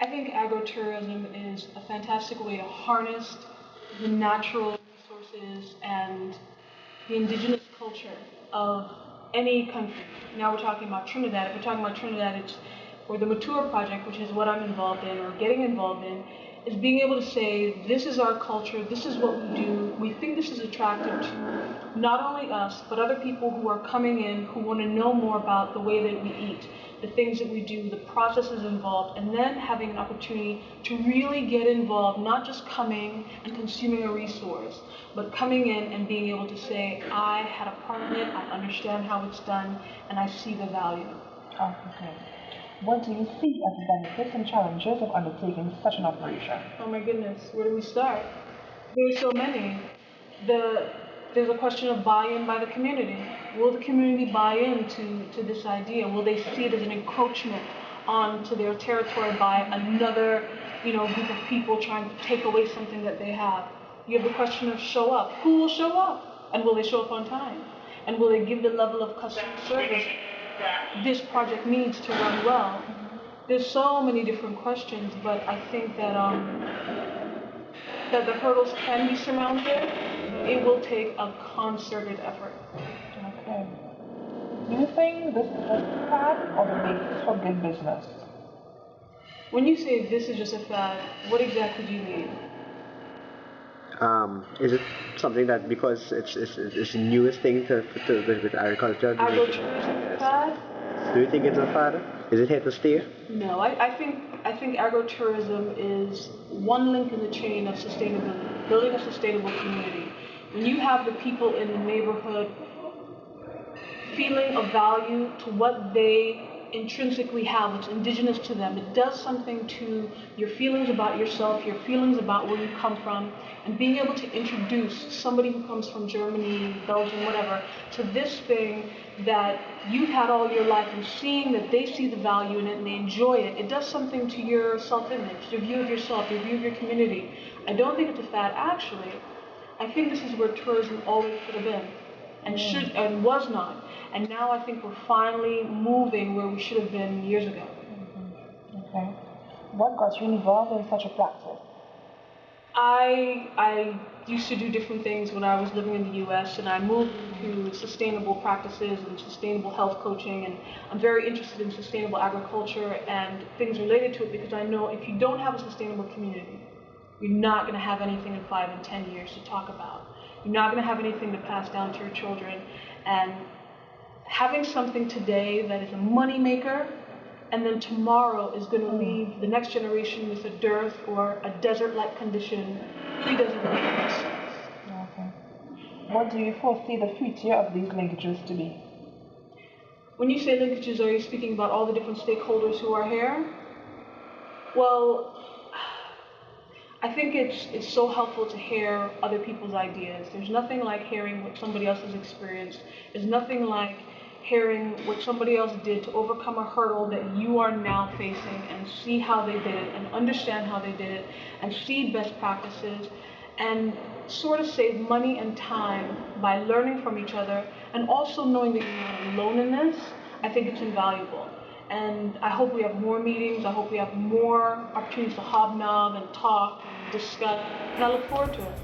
I think agro-tourism is a fantastic way to harness the natural resources and the indigenous culture of any country. Now we're talking about Trinidad. If we're talking about Trinidad, or the Mature Project, which is what I'm involved in or getting involved in, is being able to say, this is our culture, this is what we do. We think this is attractive to not only us, but other people who are coming in who want to know more about the way that we eat, the things that we do, the processes involved, and then having an opportunity to really get involved, not just coming and consuming a resource, but coming in and being able to say, I had a part in it, I understand how it's done, and I see the value. Oh, okay. What do you see as the benefits and challenges of undertaking such an operation? Oh my goodness, where do we start? There are so many. There's a question of buy-in by the community. Will the community buy into this idea? Will they see it as an encroachment onto their territory by another, group of people trying to take away something that they have? You have the question of show up. Who will show up? And will they show up on time? And will they give the level of customer service this project needs to run well? There's so many different questions, but I think that that the hurdles can be surmounted. It will take a concerted effort. Okay. Do you think this is a fad or the basis for good business? When you say this is just a fad, what exactly do you mean? Is it something that because it's the newest thing with agriculture? Agro-tourism fad? Do you think it's a fad? Is it here to stay? No, I think agro-tourism is one link in the chain of sustainability, building a sustainable community. When you have the people in the neighborhood feeling a value to what they intrinsically have, what's indigenous to them, it does something to your feelings about yourself, your feelings about where you come from, and being able to introduce somebody who comes from Germany, Belgium, whatever, to this thing that you've had all your life, and seeing that they see the value in it and they enjoy it, it does something to your self-image, your view of yourself, your view of your community. I don't think it's a fad. Actually, I think this is where tourism always should have been, and should and was not. And now I think we're finally moving where we should have been years ago. Okay. What got you involved in such a practice? I used to do different things when I was living in the U.S. and I moved to sustainable practices and sustainable health coaching, and I'm very interested in sustainable agriculture and things related to it, because I know if you don't have a sustainable community, you're not going to have anything in 5 and 10 years to talk about. You're not going to have anything to pass down to your children. And having something today that is a money maker, and then tomorrow is going to leave the next generation with a dearth or a desert-like condition, really doesn't make any sense. Okay. What do you foresee the future of these linkages to be? When you say linkages, are you speaking about all the different stakeholders who are here? Well, I think it's so helpful to hear other people's ideas. There's nothing like hearing what somebody else has experienced. There's nothing like hearing what somebody else did to overcome a hurdle that you are now facing, and see how they did it and understand how they did it and see best practices and sort of save money and time by learning from each other, and also knowing that you're not alone in this. I think it's invaluable. And I hope we have more meetings. I hope we have more opportunities to hobnob and talk and discuss. And I look forward to it.